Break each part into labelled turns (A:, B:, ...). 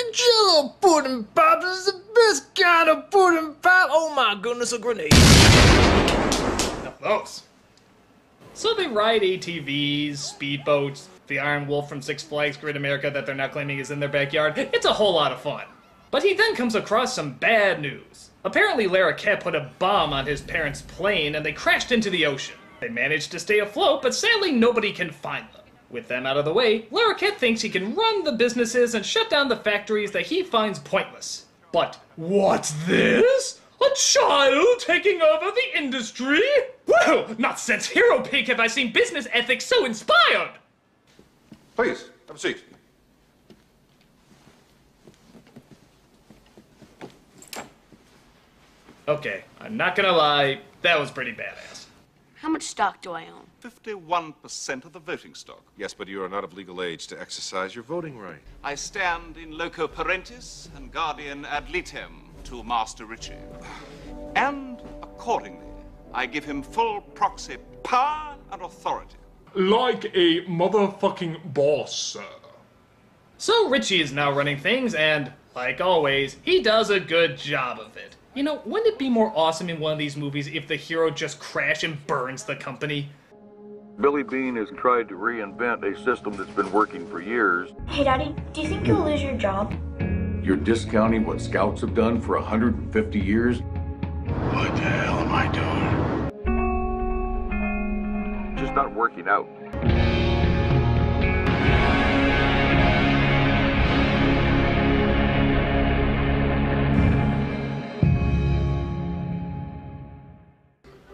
A: The Jello pudding pop is the best kind of pudding pop. Oh my goodness, a grenade. Enough of those. So they ride ATVs, speedboats, the Iron Wolf from Six Flags Great America that they're now claiming is in their backyard. It's a whole lot of fun. But he then comes across some bad news. Apparently Larroquette put a bomb on his parents' plane and they crashed into the ocean. They managed to stay afloat, but sadly nobody can find them. With them out of the way, Larroquette thinks he can run the businesses and shut down the factories that he finds pointless. But what's this? A child taking over the industry? Well, not since Hero Pig have I seen business ethics so inspired!
B: Please, have a seat.
A: Okay, I'm not gonna lie, that was pretty badass.
C: How much stock do I own?
B: 51% of the voting stock. Yes, but you are not of legal age to exercise your voting right.
D: I stand in loco parentis and guardian ad litem to Master Richie. And accordingly, I give him full proxy power and authority.
E: Like a motherfucking boss, sir.
A: So Richie is now running things, and, like always, he does a good job of it. You know, wouldn't it be more awesome in one of these movies if the hero just crashes and burns the company?
F: Billy Bean has tried to reinvent a system that's been working for years.
G: Hey, Daddy, do you think you'll lose your job?
H: You're discounting what scouts have done for 150 years?
F: What the hell am I doing? Just not working out.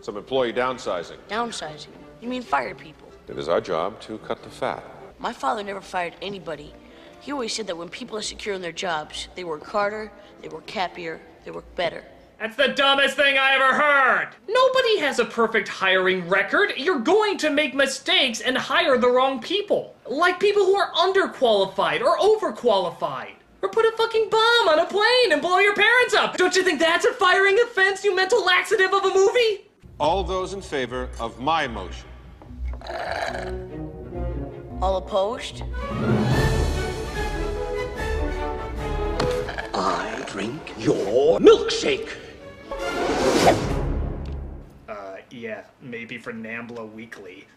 B: Some employee downsizing.
C: Downsizing? You mean fire people?
B: It is our job to cut the fat.
C: My father never fired anybody. He always said that when people are secure in their jobs, they work harder, they work happier, they work better.
A: That's the dumbest thing I ever heard! Nobody has a perfect hiring record. You're going to make mistakes and hire the wrong people. Like people who are underqualified or overqualified. Or put a fucking bomb on a plane and blow your parents up. Don't you think that's a firing offense, you mental laxative of a movie?
B: All those in favor of my motion.
C: All opposed?
I: I drink your milkshake.
A: Yeah, maybe for Nambla Weekly.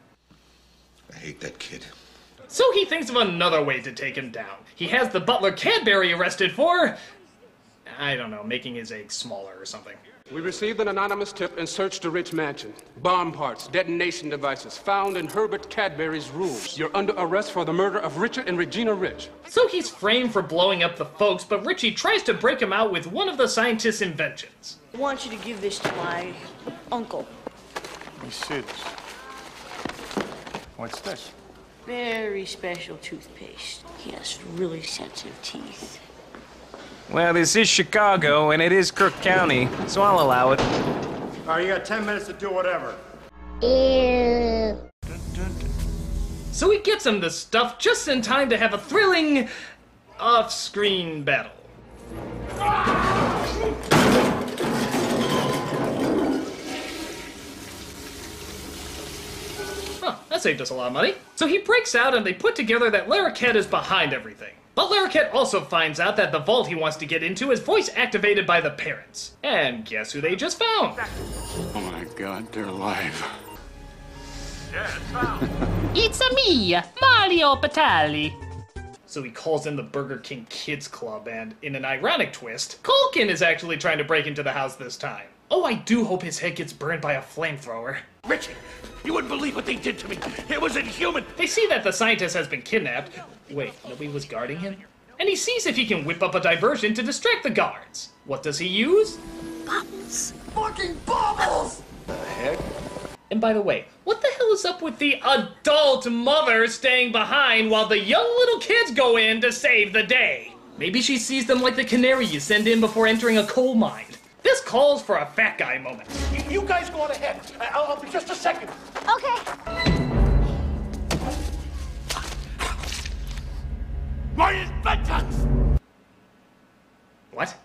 B: I hate that kid.
A: So he thinks of another way to take him down. He has the butler Cadbury arrested for, I don't know, making his eggs smaller or something.
J: We received an anonymous tip and searched a rich mansion. Bomb parts, detonation devices found in Herbert Cadbury's rooms. You're under arrest for the murder of Richard and Regina Rich.
A: So he's framed for blowing up the folks, but Richie tries to break him out with one of the scientist's inventions.
C: I want you to give this to my uncle.
I: These SIDS. What's this?
C: Very special toothpaste. He has really sensitive teeth.
K: Well, this is Chicago, and it is Crook County, so I'll allow it.
I: All right, you got 10 minutes to do whatever.
A: So he gets him the stuff just in time to have a thrilling off-screen battle. Huh, that saved us a lot of money. So he breaks out and they put together that Larroquette is behind everything. But Larroquette also finds out that the vault he wants to get into is voice activated by the parents. And guess who they just found?
I: Oh my God, they're alive.
F: Yeah, it's found.
L: It's a me, Mario Batali.
A: So he calls in the Burger King Kids Club, and in an ironic twist, Culkin is actually trying to break into the house this time. Oh, I do hope his head gets burned by a flamethrower.
I: Richie, you wouldn't believe what they did to me. It was inhuman.
A: They see that the scientist has been kidnapped. Wait, nobody was guarding him? And he sees if he can whip up a diversion to distract the guards. What does he use?
C: Bubbles.
I: Fucking bubbles!
B: The heck?
A: And by the way, what the hell is up with the adult mother staying behind while the young little kids go in to save the day? Maybe she sees them like the canary you send in before entering a coal mine. This calls for a fat guy moment.
I: You guys go on ahead. I'll be just a second.
G: Okay.
I: My inventions!
A: What?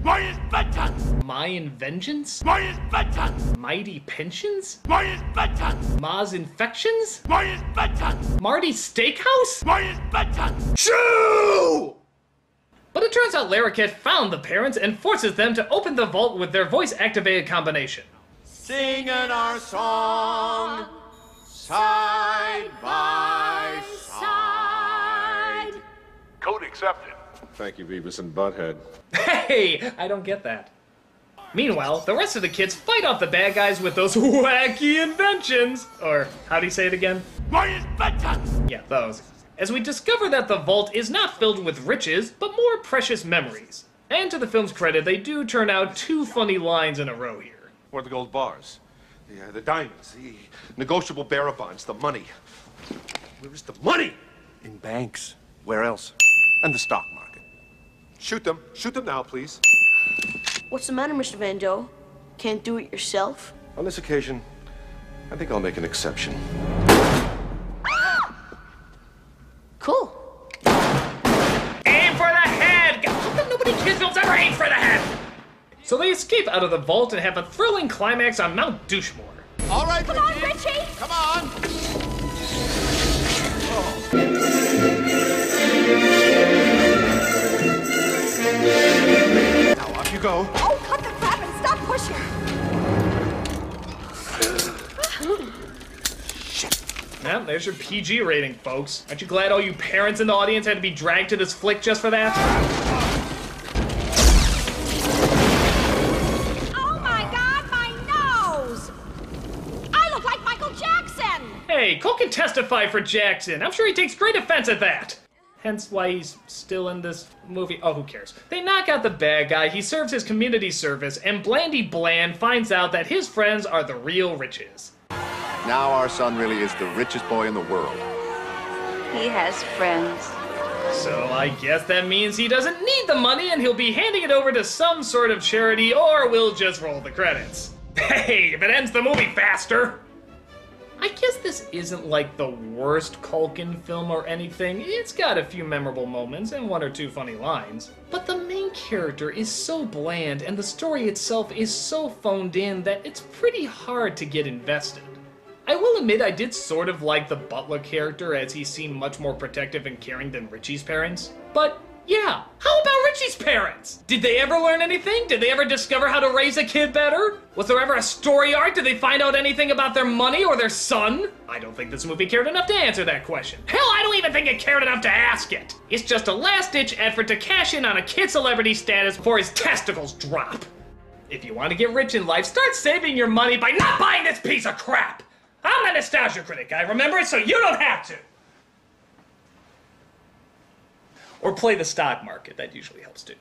I: My inventions!
A: Mayan vengeance?
I: My inventions!
A: Mighty pensions?
I: My inventions!
A: Ma's infections?
I: My inventions!
A: Marty's steakhouse?
I: My inventions!
A: Shoo! But it turns how Larroquette found the parents and forces them to open the vault with their voice-activated combination.
I: Singing our song, side by side.
B: Code accepted. Thank you, Beavis and Butthead.
A: Hey, I don't get that. Meanwhile, the rest of the kids fight off the bad guys with those wacky inventions. Or, how do you say it again?
I: My inventions!
A: Yeah, those. As we discover that the vault is not filled with riches, but more precious memories. And to the film's credit, they do turn out 2 funny lines in a row here.
I: What are the gold bars? The diamonds, the negotiable bearer bonds, the money. Where is the money?
M: In banks. Where else? And the stock market.
I: Shoot them. Shoot them now, please.
C: What's the matter, Mr. Van Doe? Can't do it yourself?
I: On this occasion, I think I'll make an exception.
C: Cool.
A: Aim for the head! How come nobody kids films ever aim for the head? So they escape out of the vault and have a thrilling climax on Mount Douchemore.
I: All right,
G: Come on, Richie!
I: Come on! Now off you go.
G: Oh, cut the crap and stop pushing!
A: Well, there's your PG rating, folks. Aren't you glad all you parents in the audience had to be dragged to this flick just for that?
G: Oh my God, my nose! I look like Michael Jackson!
A: Hey, Culkin testified for Jackson. I'm sure he takes great offense at that. Hence why he's still in this movie. Oh, who cares? They knock out the bad guy, he serves his community service, and Blandy Bland finds out that his friends are the real riches.
M: Now our son really is the richest boy in the world.
N: He has friends.
A: So I guess that means he doesn't need the money and he'll be handing it over to some sort of charity, or we'll just roll the credits. Hey, if it ends the movie faster! I guess this isn't like the worst Culkin film or anything. It's got a few memorable moments and 1 or 2 funny lines. But the main character is so bland and the story itself is so phoned in that it's pretty hard to get invested. I will admit I did sort of like the butler character, as he seemed much more protective and caring than Richie's parents. But yeah, how about Richie's parents? Did they ever learn anything? Did they ever discover how to raise a kid better? Was there ever a story arc? Did they find out anything about their money or their son? I don't think this movie cared enough to answer that question. Hell, I don't even think it cared enough to ask it. It's just a last-ditch effort to cash in on a kid celebrity status before his testicles drop. If you want to get rich in life, start saving your money by not buying this piece of crap. I'm the Nostalgia Critic. I remember it so you don't have to. Or play the stock market. That usually helps too.